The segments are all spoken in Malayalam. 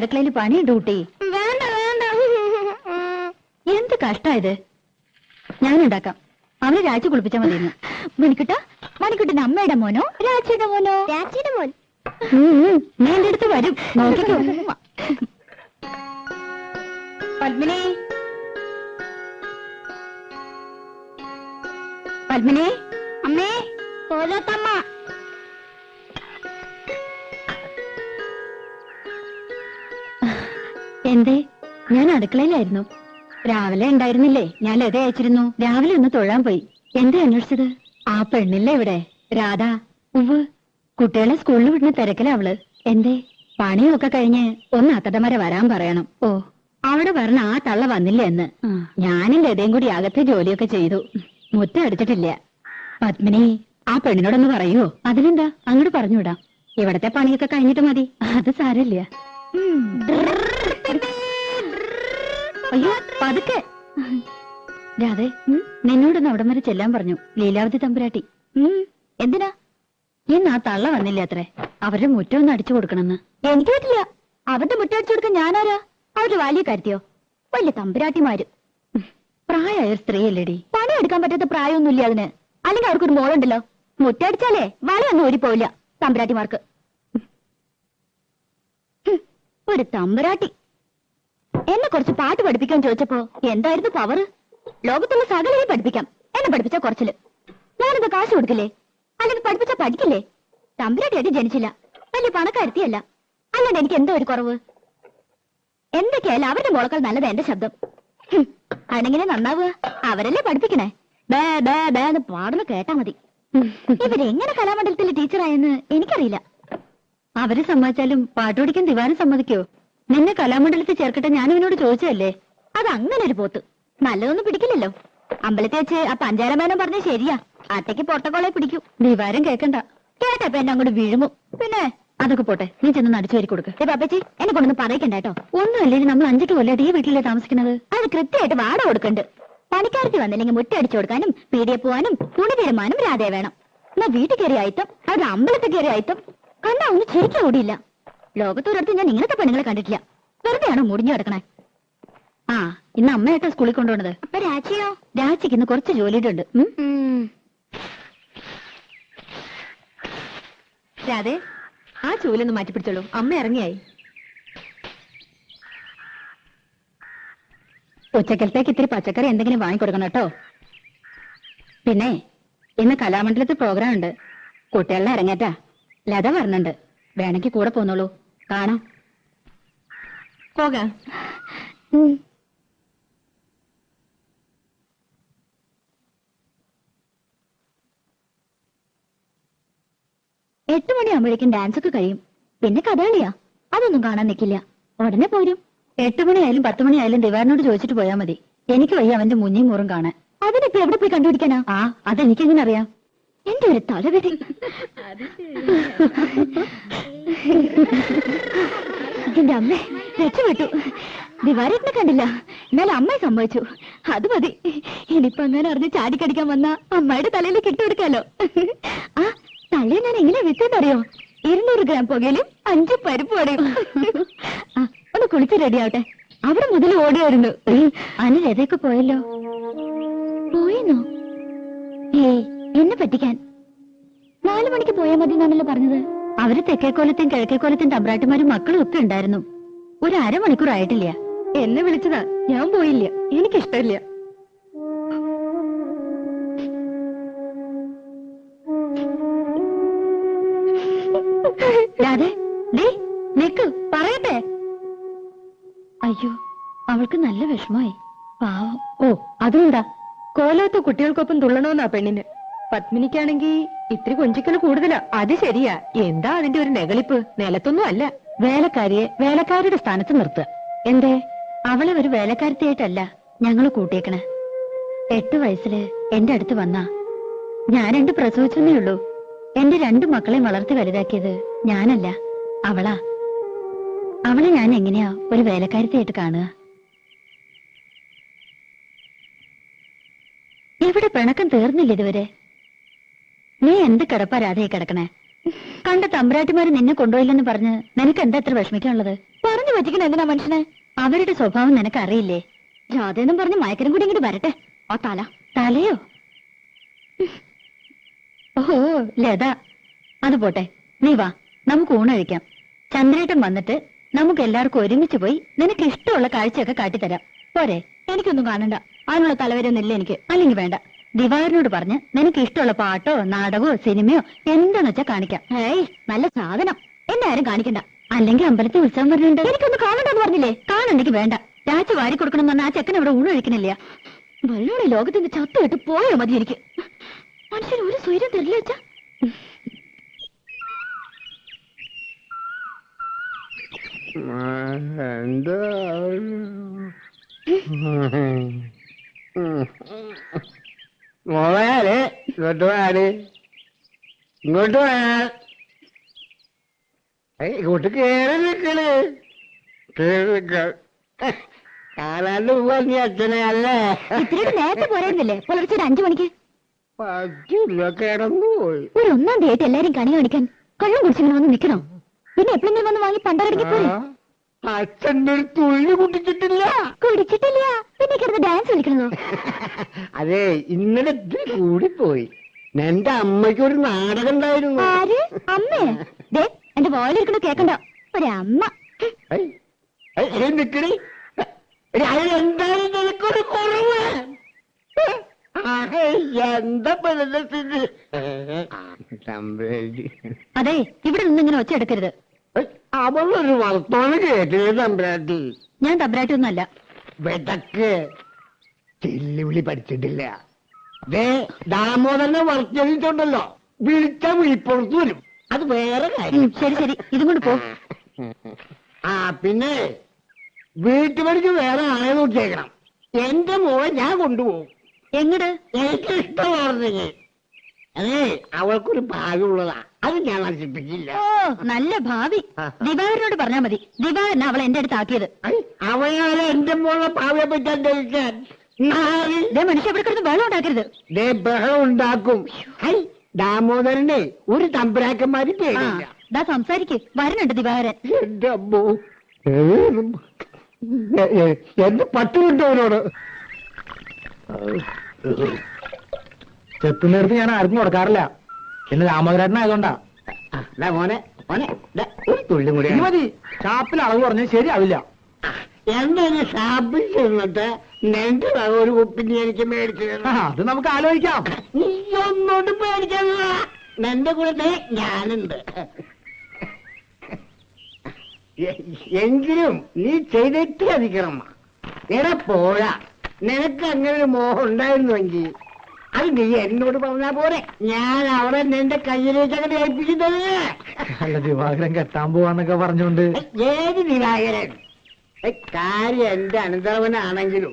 അടുക്കളയിൽ പണി ഡ്യൂട്ടി. വേണ്ട വേണ്ട. എന്ത് കഷ്ടായത്. ഞാനുണ്ടാക്കാം. അവനെ രാജി കുളിപ്പിച്ചാൽ മതിയെന്ന്. മണിക്കുട്ട, മണിക്കുട്ടന്റെ അമ്മയുടെ മോനോ രാജിയുടെ മോനോ? രാജിയുടെ മോൻ. നീ എന്റെ അടുത്ത് വരും, നോക്കിക്കോ. പത്മിനി, പത്മിനി. അമ്മേ, കോലോത്തമ്മ. എന്തേ? ഞാൻ അടുക്കളയിലായിരുന്നു. രാവിലെ ഉണ്ടായിരുന്നില്ലേ? ഞാൻ ലത അയച്ചിരുന്നു. രാവിലെ ഒന്ന് തൊഴാൻ പോയി. എന്തേ അന്വേഷിച്ചത്? ആ പെണ്ണില്ലേ ഇവിടെ, രാധ? ഉവ്, കുട്ടികളെ സ്കൂളിൽ വിടുന്ന തിരക്കിലാ അവള്. എന്തേ? പണിയൊക്കെ കഴിഞ്ഞ് ഒന്ന് അത്തടം വരെ വരാൻ പറയണം. ഓ, അവിടെ പറഞ്ഞ ആ തള്ള വന്നില്ല എന്ന്. ഞാനും ലതയും കൂടി അകത്തെ ജോലിയൊക്കെ ചെയ്തു. മുറ്റം അടിച്ചിട്ടില്ല. പത്മിനി, ആ പെണ്ണിനോടൊന്ന് പറയോ? അതിനെന്താ, അങ്ങോട്ട് പറഞ്ഞുവിടാം. ഇവിടത്തെ പണിയൊക്കെ കഴിഞ്ഞിട്ട് മതി. അത് സാരമില്ല. അയ്യോ, പതുക്കെ. രാധേ, നിന്നോടൊന്ന് അവിടം വരെ ചെല്ലാൻ പറഞ്ഞു ലീലാവതി തമ്പുരാട്ടി. എന്തിനാ? ഇന്ന് ആ തള്ള വന്നില്ല അത്രേ. അവരുടെ മുറ്റം ഒന്ന് അടിച്ചു കൊടുക്കണമെന്ന്. എനിക്ക് പറ്റില്ല. അവരുടെ മുറ്റം അടിച്ചു കൊടുക്കാൻ ഞാനാരാ? അവരുടെ വലിയ കാര്യത്തിയോ? വലിയ തമ്പുരാട്ടിമാര്. പ്രായമായ സ്ത്രീയല്ലേടി. പണിയെടുക്കാൻ പറ്റാത്ത പ്രായമൊന്നുമില്ല അതിന്. അല്ലെങ്കിൽ അവർക്കൊരു മോളുണ്ടല്ലോ. മുറ്റടിച്ചാലേ വളയൊന്നും ഓടിപ്പോവില്ല തമ്പുരാട്ടിമാർക്ക്. ഒരു തമ്പുരാട്ടി എന്നെ കുറച്ച് പാട്ട് പഠിപ്പിക്കാൻ ചോദിച്ചപ്പോ എന്തായിരുന്നു പവർ? ലോകത്തുള്ള സകലരെ പഠിപ്പിക്കാം. എന്നെ പഠിപ്പിച്ച കുറച്ചില്. ഞാനെന്താ കാശ് കൊടുക്കില്ലേ? അല്ലെങ്കിൽ പഠിപ്പിച്ച പഠിക്കില്ലേ? തമ്പുരാട്ടിയായിട്ട് ജനിച്ചില്ല, വലിയ പണക്കാരുത്തിയല്ല. അല്ലാണ്ട് എനിക്ക് എന്തോ ഒരു കുറവ്. എന്തൊക്കെയായാലും അവരുടെ മോളക്കാൾ നല്ലത് എന്റെ ശബ്ദം. അണെങ്ങനെ നന്നാവുക? അവരല്ലേ പഠിപ്പിക്കണേ. ബേ ബേ ബേ എന്ന് പാടുന്ന കേട്ടാ മതി. ഇവരെങ്ങനെ കലാമണ്ഡലത്തിലെ ടീച്ചറായെന്ന് എനിക്കറിയില്ല. അവരെ സമ്മതിച്ചാലും പാട്ടുപഠിക്കാൻ ദിവാരം സമ്മതിക്കോ? നിന്നെ കലാമണ്ഡലത്തിൽ ചേർക്കട്ടെ ഞാൻ ഇവനോട് ചോദിച്ചതല്ലേ. അത് അങ്ങനെ ഒരു പോത്ത് നല്ലതൊന്നും പിടിക്കില്ലല്ലോ. അമ്പലത്തിൽ വെച്ച് ആ പഞ്ചാരമേനം പറഞ്ഞ ശരിയാ. അട്ടയ്ക്ക് പൊട്ടക്കോളെ പിടിക്കൂ. ദിവാരം കേക്കണ്ട. കേട്ടപ്പോ എന്നെ അങ്ങോട്ട് വീഴുമോ? പിന്നെ അതൊക്കെ പോട്ടെ, നീ ചെന്ന് അടിച്ചു വരി കൊടുക്ക്. പാപ്പച്ചി, എന്നെ കൊണ്ടൊന്ന് പറയിക്കണ്ട കേട്ടോ. ഒന്നുമല്ലേ, നമ്മൾ 5 കൊല്ലമായിട്ട് ഈ വീട്ടിലേ താമസിക്കുന്നത്. അത് കൃത്യമായിട്ട് വാടക കൊടുക്കണ്ട്. പണിക്കാരത്തി വന്നില്ലെങ്കിൽ മുറ്റ അടിച്ചു കൊടുക്കാനും പീടിയെ പോവാനും തുണി തീരുമാനം രാധയെ വേണം. എന്നാ വീട്ടിൽ കയറി ആയിത്തം, അത് അമ്പലത്തിൽ കയറി ആയിത്തം കണ്ടാ ഒന്നും ശരിക്കും ഓടിയില്ല. ലോകത്തൊരിടത്ത് ഞാൻ ഇങ്ങനത്തെ പെണ്ണുങ്ങളെ കണ്ടിട്ടില്ല. വെറുതെയാണോ മുടിഞ്ഞു കിടക്കണേ? ആ, ഇന്ന് അമ്മയായിട്ടാ സ്കൂളിൽ കൊണ്ടുപോണത്. അപ്പൊ രാജിയോ? രാജിക്ക് ഇന്ന് കുറച്ച് ജോലിയുണ്ട്. രാധേ, ആ ചൂലൊന്ന് മാറ്റിപ്പിടിച്ചോളൂ. അമ്മ ഇറങ്ങിയായി. ഉച്ചക്കലത്തേക്ക് ഇത്തിരി പച്ചക്കറി എന്തെങ്കിലും വാങ്ങിക്കൊടുക്കണം കേട്ടോ. പിന്നെ ഇന്ന് കലാമണ്ഡലത്തിൽ പ്രോഗ്രാം ഉണ്ട്. കുട്ടികളുടെ ഇറങ്ങേറ്റാ. ലത പറഞ്ഞിട്ടുണ്ട്. വേണമെങ്കിൽ കൂടെ പോന്നോളൂ, കാണാം. പോകാം. 8 മണിയാകുമ്പോഴേക്കും ഡാൻസ് ഒക്കെ കഴിയും. പിന്നെ കഥകളിയാ, അതൊന്നും കാണാൻ നിൽക്കില്ല. ഉടനെ പോരും. 8 മണിയായാലും 10 മണിയായാലും ദിവാരനോട് ചോദിച്ചിട്ട് പോയാൽ മതി. എനിക്ക് വയ്യ അവന്റെ മുഞ്ഞിയും മൂറും കാണാൻ. അതിനിപ്പോ എവിടെ പോയി കണ്ടുപിടിക്കാനാ? ആ, അതെനിക്കെങ്ങനെ അറിയാം? എന്റെ ഒരു തലവിധി. എന്റെ അമ്മ രക്ഷപ്പെട്ടു. ദിവാരേട്ടനെ കണ്ടില്ല, എന്നാലും അമ്മയെ സംഭവിച്ചു. അത് മതി. ഇനിയിപ്പോ അങ്ങനെ അറിഞ്ഞ് ചാടിക്കടിക്കാൻ വന്ന അമ്മയുടെ തലയിൽ കിട്ടുകൊടുക്കാലോ. ആ തള്ളയെ ഞാൻ എങ്ങനെ വിറ്റെന്നറിയോ? 200 ഗ്രാം പുകയിലും 5 പരിപ്പ് വടയും. ഒന്ന് കുളിച്ച് റെഡിയാവട്ടെ. അവിടെ മുതൽ ഓടിയായിരുന്നു. അനിൽ എതൊക്കെ പോയല്ലോ. പോയെന്നോ? ഏയ്, എന്നെ പറ്റിക്കാൻ. 4 മണിക്ക് പോയാൽ മതി എന്നാണല്ലോ പറഞ്ഞത്. അവര് തെക്കേക്കോലത്തെയും കിഴക്കേക്കോലത്തെയും തമ്പ്രാട്ടിമാരും മക്കളും ഒക്കെ ഉണ്ടായിരുന്നു. ഒരു അരമണിക്കൂർ ആയിട്ടില്ല. എന്നെ വിളിച്ചതാ, ഞാൻ പോയില്ല. എനിക്കിഷ്ടമില്ല. നിക്ക്, പറയട്ടെ. അയ്യോ, അവൾക്ക് നല്ല വിഷമായി. പാവം. ഓ, അതുകൊണ്ടാ കോലത്തെ കുട്ടികൾക്കൊപ്പം തുള്ളണമെന്നാ പെണ്ണിന്. പത്മിനിക്കാണെങ്കി ഇത്തിരി കൊഞ്ചിക്കല് കൂടുതലാ. അത് ശരിയാ. എന്താ അതിന്റെ ഒരു നെകളിപ്പ്? നിലത്തൊന്നും അല്ല. വേലക്കാരിയെ വേലക്കാരുടെ സ്ഥാനത്ത് നിർത്തുക. എന്തേ? അവളെ ഒരു വേലക്കാരത്തിയായിട്ടല്ല ഞങ്ങള് കൂട്ടിയേക്കണേ. 8 വയസ്സില് എന്റെ അടുത്ത് വന്നാ. ഞാൻ 2 പ്രസവിച്ചെന്നേ ഉള്ളൂ. എന്റെ 2 മക്കളെയും വളർത്തി വലുതാക്കിയത് ഞാനല്ല, അവളാ. അവളെ ഞാൻ എങ്ങനെയാ ഒരു വേലക്കാരത്തിയായിട്ട് കാണുക? എവിടെ പിണക്കം തീർന്നില്ല ഇതുവരെ? നീ എന്ത് കിടപ്പാ രാധയെ കിടക്കണേ? കണ്ട തമ്പ്രാട്ടിമാര് നിന്നെ കൊണ്ടുപോയില്ലെന്ന് പറഞ്ഞ് നിനക്ക് എന്താ എത്ര വിഷമിക്കാനുള്ളത്? പറഞ്ഞു പറ്റിക്കണ എന്തിനാ മനുഷ്യനെ? അവരുടെ സ്വഭാവം നിനക്കറിയില്ലേ? രാധേന്നും പറഞ്ഞ് മയക്കനും കൂടി ഇങ്ങോട്ട് വരട്ടെ. ആ തലയോ? ഓഹോ ലത, അത് പോട്ടെ, നീ വാ, നമുക്ക് ഊണഴിക്കാം. ചന്ദ്രേട്ടൻ വന്നിട്ട് നമുക്ക് എല്ലാവർക്കും ഒരുമിച്ച് പോയി നിനക്ക് ഇഷ്ടമുള്ള കാഴ്ചയൊക്കെ കാട്ടിത്തരാം. പോരെ? എനിക്കൊന്നും കാണണ്ട, അതിനുള്ള തലവരൊന്നുമില്ല എനിക്ക്. അല്ലെങ്കിൽ വേണ്ട, ദിവാകരനോട് പറഞ്ഞ് നിനക്ക് ഇഷ്ടമുള്ള പാട്ടോ നാടകമോ സിനിമയോ എന്താന്ന് വെച്ചാ കാണിക്കാം. ഏയ് നല്ല സാധനം, എന്നെ ആരും കാണിക്കണ്ട. അല്ലെങ്കിൽ അമ്പലത്തിൽ ഉത്സവം വരുന്നുണ്ട്, എനിക്കൊന്നും കാണണ്ടെന്ന് പറഞ്ഞില്ലേ? കാണണ്ടെങ്കിൽ വേണ്ട. രാജ വാരി കൊടുക്കണം എന്ന് പറഞ്ഞാൽ ആ ചെക്കൻ ഇവിടെ ഊണഴിക്കണില്ല. വെള്ളോടെ ലോകത്തിന്റെ ചത്തുകെട്ട് പോയോ മതി എനിക്ക്. മനുഷ്യൻ ഒരു സ്വൈര്യം തരില്ല വെച്ചാ. എന്താ മോളെ ഇങ്ങോട്ട് പോയാല് ഇങ്ങോട്ട് പോയാ ഇങ്ങോട്ട് കേറി നിക്കണ് കാണാണ്ട് പോവാ നീ അച്ഛനെ അല്ലേ? ഇത്തിരി നേരത്തെ പോരായിരുന്നില്ലേ? പുലർച്ചെ ഒരു 5 മണിക്ക്. പറ്റില്ല, കിടന്നു പോയി. ഒരു 1-ാം തീയതി എല്ലാരും കണി കാണിക്കാൻ കള്ളം കുടിച്ചിങ്ങനെ വന്ന് നിക്കണോ? പിന്നെ എപ്പോഴെങ്കിലും വന്ന് വാങ്ങി പണ്ടരടിക്ക് പോരെ? അച്ഛൻ്റെ ഒരു തുള്ളി കുടിച്ചിട്ടില്ല. കുടിച്ചിട്ടില്ല, പിന്നെ കിടന്ന് ഡാൻസ് കളിക്കണോ? അതെ, ഇന്നലെ ഇത്തിരി കൂടിപ്പോയി. എന്റെ അമ്മയ്ക്ക് ഒരു നാടകം ഉണ്ടായിരുന്നു. ആര്? അമ്മേ? ദേ എന്റെ വോയിലിരിക്കണ കേക്കണ്ട, ഒരമ്മ. നിക്കണി, എന്തായാലും നിനക്കൊരു കുറവ്. എന്താ അതെ, ഇവിടെ നിന്ന് ഇങ്ങനെ ഒച്ച എടുക്കരുത്. അവളൊരു വർത്തമാനം കേട്ടില്ലേ തമ്പ്രാട്ടി? ഞാൻ തമ്പ്രാട്ടിയൊന്നുമല്ല. വെതക്ക് ചെല്ലുവിളി പഠിച്ചിട്ടില്ല. ദേ ദാമോദരനെ വർത്തിച്ചുണ്ടല്ലോ, വിളിച്ച വിളിപ്പുറത്ത് വരും. അത് വേറെ കാര്യം. ശരി ശരി, ഇതും കൊണ്ട് പോ. പിന്നെ വീട്ടുപണിക്ക് വേറെ ആളെ നോക്കിയേക്കണം. എന്റെ മോളെ ഞാൻ കൊണ്ടുപോകും. എങ്ങട്? എനിക്ക് ഇഷ്ടമാർന്നെങ്കിൽ. അതെ, അവൾക്കൊരു ഭാഗ്യമുള്ളതാ, അത് ഞാൻ നശിപ്പിക്കില്ല. ഓ, നല്ല ഭാവി. ദിവാകരനോട് പറഞ്ഞാ മതി, ദിവാകരനാ അവളെ എന്റെ അടുത്ത് ആക്കിയത്. അവനാണ് എന്റെ മോളെ ഭാവിയെ പറ്റാൻ ധരിക്കാൻ. മനുഷ്യ ഇവിടെ കിടന്ന് വെള്ളം ഉണ്ടാക്കരുത്. ബഹളം ഉണ്ടാക്കും. ദാമോദരനെ ഒരു തമ്പുരാക്കന്മാര് പേടില്ല. ദാ സംസാരിക്ക്, വരണുണ്ട് ദിവാകരൻ. എന്റെ അമ്മോ, എന്ത് പറ്റുന്നുണ്ടോ അവനോട്? ചെത്തുന്നേരത്ത് ഞാൻ ആർക്കും കൊടുക്കാറില്ല, പിന്നെ രാമോദരനായതുകൊണ്ടാ. മോനെ മോനെ, ഒരു തുള്ളി കൂടി മതി. ഷാപ്പിൽ അളവ് പറഞ്ഞാൽ ശരിയാവില്ല. എന്താണ് ഷാപ്പിൽ ചെന്നിട്ട് നിന്റെ ഒരു കുപ്പിന് എനിക്ക് മേടിച്ചത്? അത് നമുക്ക് ആലോചിക്കാം. നീ ഒന്നോട്ട് പേടിക്കാനുള്ള നിന്റെ കൂടെ ഞാനുണ്ട്. എങ്കിലും നീ ചെയ്തിട്ട് അധികം എടാ പോരാ. നിനക്ക് അങ്ങനെ ഒരു മോഹം ഉണ്ടായിരുന്നുവെങ്കിൽ അത് നീ എന്നോട് പറഞ്ഞാ പോരെ. ഞാൻ അവിടെ നിന്റെ കയ്യിലേക്ക് അങ്ങനെ ഏൽപ്പിച്ചു തന്നെ. അല്ല, ദിവാകരൻ കെട്ടാൻ പോവാന്നൊക്കെ പറഞ്ഞോണ്ട്. ഏത് ദിവാകരൻ? കാര്യം എന്റെ അനന്തരവനാണെങ്കിലും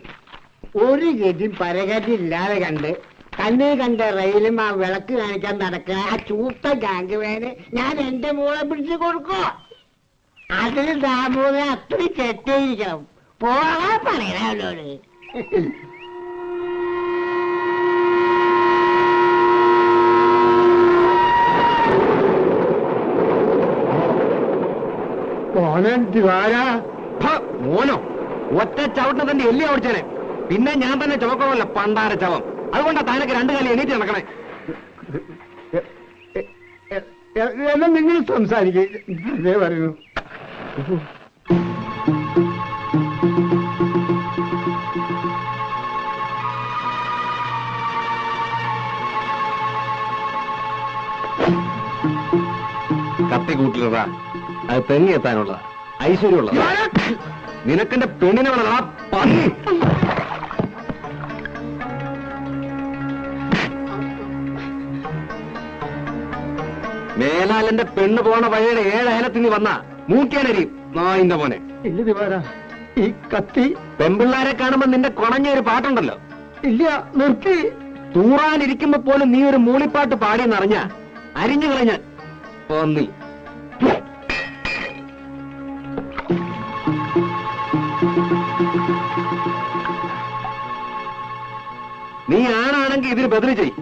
ഒരു ഗതി പരകതി ഇല്ലാതെ കണ്ട് കണ്ണീർ കണ്ട റെയിലും ആ വിളക്ക് കാണിക്കാൻ നടക്കുക ആ ചൂത്ത ഗാംഗ് വേന് ഞാൻ എന്റെ മോളെ പിടിച്ചു കൊടുക്കോ? അതിന് ദാമോദരൻ അത്രയും കെട്ടിയിരിക്കണം. പോകാൻ പറയണവരോട്. മോനോ, ഒറ്റ ചവിട്ടിനെ തന്നെ എല്ലി ഓടിച്ചേനെ. പിന്നെ ഞാൻ തന്നെ ചുമക്കണമല്ല പണ്ടാര ചവം. അതുകൊണ്ടാ താനൊക്കെ 2 കാലം എണീറ്റ് നടക്കണേ. എന്നാ നിങ്ങൾ സംസാരിക്കേ പറയുന്നു. കത്തി കൂട്ടിലതാ, അത് തെങ്ങി എത്താനുള്ള ഐശ്വര്യമുള്ള. നിനക്കെന്റെ പെണ്ണിനെ വേണം ആ പന്നി. മേലാലെന്റെ പെണ്ണ് പോണ വഴിയുടെ 7 അയലത്തിൽ നീ വന്ന മൂക്കേനരിയും നായിന്റെ മോനെ. ഇല്ല ദിവാര, ഈ കത്തി പെമ്പിള്ളാരെ കാണുമ്പോ നിന്റെ കുണഞ്ഞ ഒരു പാട്ടുണ്ടല്ലോ. ഇല്ല, നിർത്തി. തൂറാനിരിക്കുമ്പോ പോലും നീ ഒരു മൂളിപ്പാട്ട് പാടിയെന്നറിഞ്ഞ അരിഞ്ഞു കളഞ്ഞ പന്നി. നീ ആണാണെങ്കിൽ ഇതിന് ബദല് ചെയ്.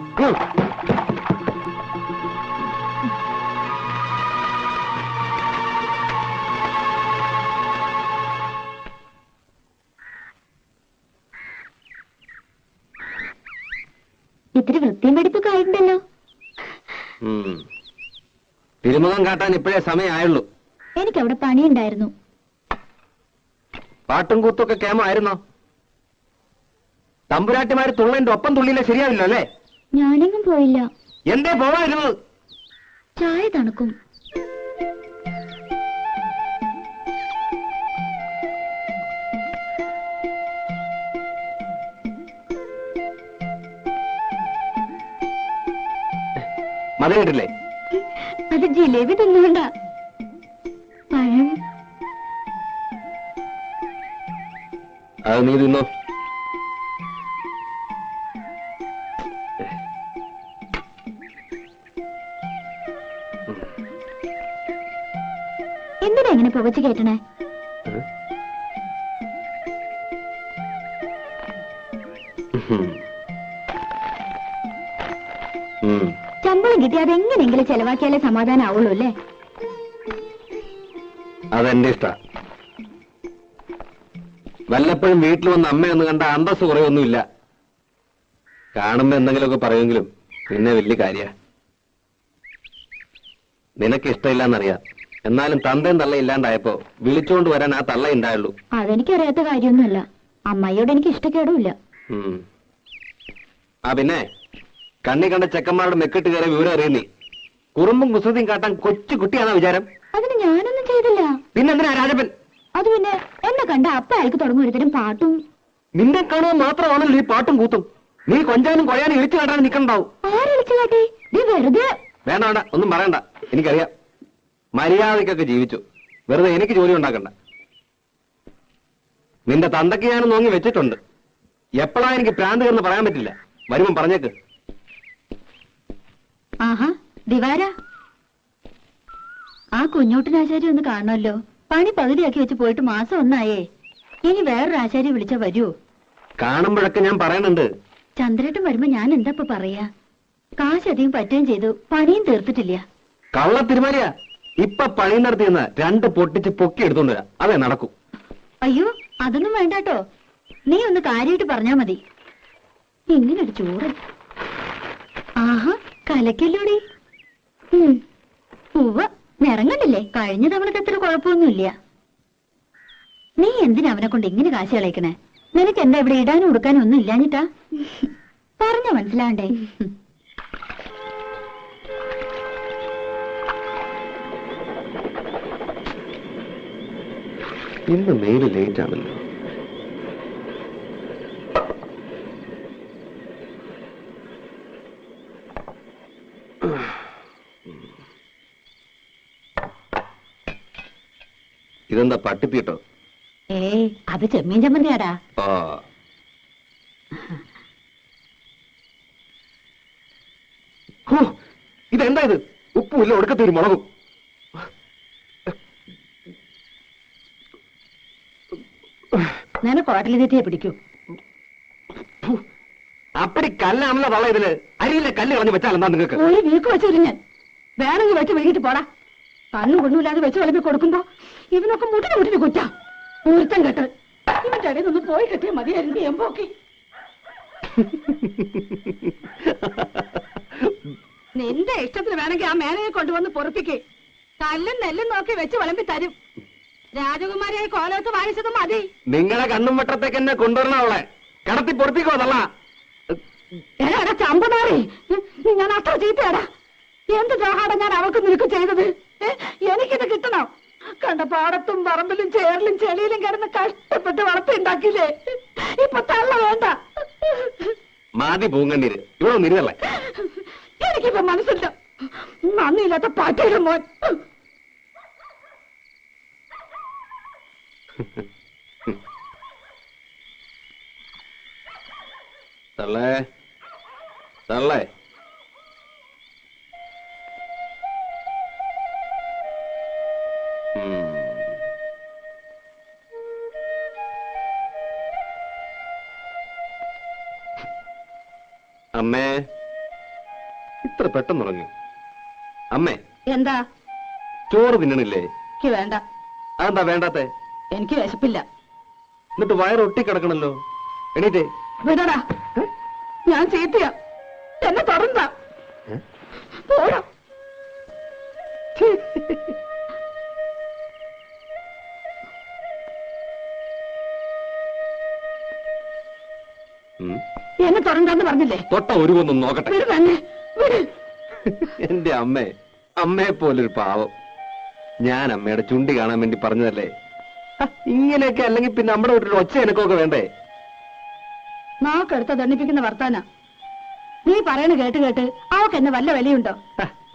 ഇത്തിരി വൃത്തിയും വെടിപ്പൊക്കെ ആയിട്ടുണ്ടല്ലോ. തിരുമുഖം കാട്ടാൻ ഇപ്പോഴേ സമയമായുള്ളൂ. എനിക്കവിടെ പണിയുണ്ടായിരുന്നു. പാട്ടും കൂത്തൊക്കെ കേമായിരുന്നോ? തമ്പുരാട്ടിമാര് തുള്ളന്റെ ഒപ്പം തുള്ളിയില്ല ശരിയാവില്ലോ അല്ലേ? ഞാനെങ്ങും പോയില്ല. എന്തേ പോവായിരുന്നു? ചായ തണുക്കും. മധുരട്ടില്ലേ? അത് ജിലേബി തിന്നുകൊണ്ട. പഴം അത് നീ തിന്നോ. എന്തിനാ ഇങ്ങനെ പുകച്ചു കേട്ടണേ? ശമ്പളം കിട്ടി അതെങ്ങനെയെങ്കിലും ചെലവാക്കിയാലേ സമാധാനം ആവുള്ളൂ അല്ലേ? അതെന്റെ ഇഷ്ട. വല്ലപ്പോഴും വീട്ടിൽ വന്ന് അമ്മയൊന്ന് കണ്ട അന്തസ് കുറയൊന്നുമില്ല. കാണുമ്പോ എന്തെങ്കിലുമൊക്കെ പറയുമെങ്കിലും പിന്നെ വലിയ കാര്യ. നിനക്ക് ഇഷ്ടമില്ലെന്നറിയാം. എന്നാലും തന്തയും തള്ള ഇല്ലാണ്ടായപ്പോ വിളിച്ചോണ്ട് വരാൻ ആ തള്ള ഉണ്ടായുള്ളൂ. അതെനിക്കറിയാത്ത കാര്യമൊന്നുമല്ല. അമ്മയോട് എനിക്ക് ഇഷ്ടക്കേടുമില്ല. ആ പിന്നെ കണ്ണി കണ്ട ചെക്കന്മാരുടെ മെക്കിട്ട് കയറിയ വിവരം അറിയുന്നേ. കുറുമ്പും കുസൃതിയും കാട്ടാൻ കൊച്ചു കുട്ടിയാണോ വിചാരം? അതിന് ഞാനൊന്നും ചെയ്തില്ല. പിന്നെന്തിനാ രാജപ്പൻ? അത് പിന്നെ എന്നെ കണ്ട അപ്പ അയാൾക്ക് തുടങ്ങും ഒരുത്തരം പാട്ടും. നിന്നെ കാണുമ്പോൾ മാത്രമാണല്ലോ ഈ പാട്ടും കൂത്തും. നീ കൊഞ്ചാനും കൊഴയാനും ഇളിച്ചു കാട്ടാൻ നിൽക്കണ്ടാവും. ആരളിച്ചു കാട്ടി? നീ വെറുതെ. വേണ്ട വേണ്ട, ഒന്നും പറയണ്ട. എനിക്കറിയാം. മര്യാദക്കൊക്കെ ജീവിച്ചു. വെറുതെ എനിക്ക് ജോലി ഉണ്ടാക്കണ്ട. നിന്റെ തന്തയ്ക്ക് ഞാനും നോങ്ങി വെച്ചിട്ടുണ്ട്. എപ്പോഴാ എനിക്ക് പ്രാന്ത് എന്ന് പറയാൻ പറ്റില്ല. വരുമ്പം പറഞ്ഞേക്ക്. ആഹാ ദിവാര, ആ കുഞ്ഞോട്ടിനാശാരി ഒന്ന് കാണണമല്ലോ. പണി പകുതിയാക്കി വെച്ച് പോയിട്ട് മാസം ഒന്നായേ. ഇനി വേറൊരു ആശാരി വിളിച്ചാ വരുമോ? കാണുമ്പോഴൊക്കെ ഞാൻ പറയണുണ്ട്. ചന്ദ്രേട്ടൻ വരുമ്പോ ഞാൻ എന്താ ഇപ്പൊ പറയാ? കാശധികം പറ്റുകയും ചെയ്തു, പണിയും തീർത്തിട്ടില്ല. കള്ള തിരുമാലിയാ. ഇപ്പൊ പണി നടത്തിയെന്ന് 2 പൊട്ടിച്ച് പൊക്കി എടുത്തോണ്ട് വരാം. അതേ നടക്കൂ. അയ്യോ അതൊന്നും വേണ്ടാട്ടോ. നീ ഒന്ന് കാര്യമായിട്ട് പറഞ്ഞാ മതി. ഇങ്ങനൊരു ചൂട്. ആഹാ കലക്കല്ലോടി. ഉവ്വ നിറങ്ങണ്ടില്ലേ? കഴിഞ്ഞ തവണത്തെ അത്ര കുഴപ്പമൊന്നുമില്ല. നീ എന്തിനാ അവനെ കൊണ്ട് ഇങ്ങനെ കാശ് കളയിക്കണേ? നിനക്ക് എന്താ ഇവിടെ ഇടാനും ഉടുക്കാനും ഒന്നും ഇല്ലാഞ്ഞിട്ടാ? പറഞ്ഞ മനസ്സിലാണ്ടേ? ഇന്ന് മെയില് ലേറ്റ് ആണല്ലോ. ഇതെന്താ പട്ടിപ്പീട്ടോ? ഏയ് അത് ചെമ്മീൻ ചമ്മന്തിയാടാ. ആ ഇതെന്താ ഇത്? ഉപ്പുമില്ല, ഒടുക്കത്തൊരു മുളകും. നിനക്ക് ഹോട്ടലിൽ തെറ്റിയെ പിടിക്കൂ. അപ്പടി കല്ലാണല്ലോ തള്ള ഇതില്. അരിയിലെ കല്ല് കളഞ്ഞ് വെച്ചാൽ എന്താ നിങ്ങൾക്ക്? ഒരു വീക്ക് വെച്ചു ഞാൻ വേണമെങ്കിൽ വെച്ച് വിഴുകിട്ട് പോടാ. കണ്ണും കൊണ്ടുമില്ലാതെ വെച്ച് വിളമ്പി കൊടുക്കുമ്പോ ഇവനൊക്കെ മുട്ടിന് കുറ്റാ. ഒരുത്തം കെട്ട് ഇവന്റെ ഇടയിൽ നിന്ന് പോയി കെട്ടിയ മതിയായിരുന്നു എമ്പോക്കി. നിന്റെ ഇഷ്ടത്തിന് വേണമെങ്കിൽ ആ മേനയെ കൊണ്ടുവന്ന് പൊറപ്പിക്ക്. കല്ലും നെല്ലും നോക്കി വെച്ച് വിളമ്പി തരും. രാജകുമാരിയായി കോലത്ത് വാങ്ങിച്ചതും മതി. നിങ്ങളെ കണ്ണും വട്ടത്തേക്ക് എന്നെ കൊണ്ടുവരണ അവളെ കിടത്തി പൊറപ്പിക്കോ തള്ള. എടാ ചമ്പനാറി, ഞാൻ അത്ര ചീത്തയാടാ. എന്ത് ദ്രോഹാടാ ഞാൻ അവൾക്ക് നിനക്ക് ചെയ്തത്? എനിക്കിത് കിട്ടണം. കണ്ട പാടത്തും പറമ്പിലും ചേറിലും ചെളിയിലും കിടന്ന് കഷ്ടപ്പെട്ട് വളർത്തിണ്ടാക്കിയില്ലേ? ഇപ്പൊ തള്ള വേണ്ട. മാതി പൂങ്കണ്ണീര് ഇവിടെ നിരുതല്ലേ? എനിക്കിപ്പോ മനസ്സില്ല. നന്ദിയില്ലാത്ത പാട്ടയിലും മോൻ. തള്ളേ തള്ളേ, അമ്മേ ഇത്ര പെട്ടെന്ന് ഉറങ്ങി? അമ്മേ എന്താ? ചോറ് തിന്നണില്ലേ? എനിക്ക് വേണ്ട. അതെന്താ വേണ്ടാത്തെ? എനിക്ക് വിശപ്പില്ല. എന്നിട്ട് വയറ് ഒട്ടിക്കിടക്കണല്ലോ. എണീറ്റേ. വിടടാ, ഞാൻ ചീത്തയാ. എന്നെ തുടർന്ന പോടാ. എന്നെ തുറന്നാന്ന് പറഞ്ഞില്ലേ? തൊട്ട ഒരുവൊന്നും നോക്കട്ടെ. വിട് തന്നെ, വിട്. എന്റെ അമ്മയെ പോലൊരു പാവം. ഞാൻ അമ്മയുടെ ചുണ്ടി കാണാൻ വേണ്ടി പറഞ്ഞതല്ലേ. ഇങ്ങനെയൊക്കെ അല്ലെങ്കിൽ പിന്നെ നമ്മുടെ വീട്ടിൽ ഒച്ച എനക്കൊക്കെ വേണ്ടേ? നാക്കെടുത്ത ദണ്ണിപ്പിക്കുന്ന വർത്താന നീ പറയണ കേട്ട് കേട്ട് അവക്ക് എന്നെ വല്ല വിലയുണ്ടോ?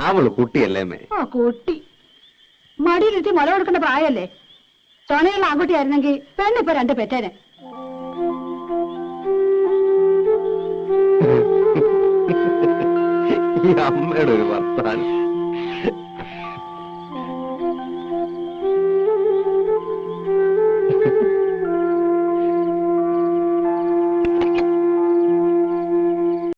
അവള് കുട്ടിയല്ലേ അമ്മേ. ആ കുട്ടി മടിയിലിരുത്തി മുല കൊടുക്കേണ്ട പ്രായല്ലേ? തുണയുള്ള ആൺകുട്ടിയായിരുന്നെങ്കിൽ പെണ്ണിപ്പോ രണ്ട് പെറ്റേനെ. ഈ അമ്മയുടെ ഒരു വർത്താനം.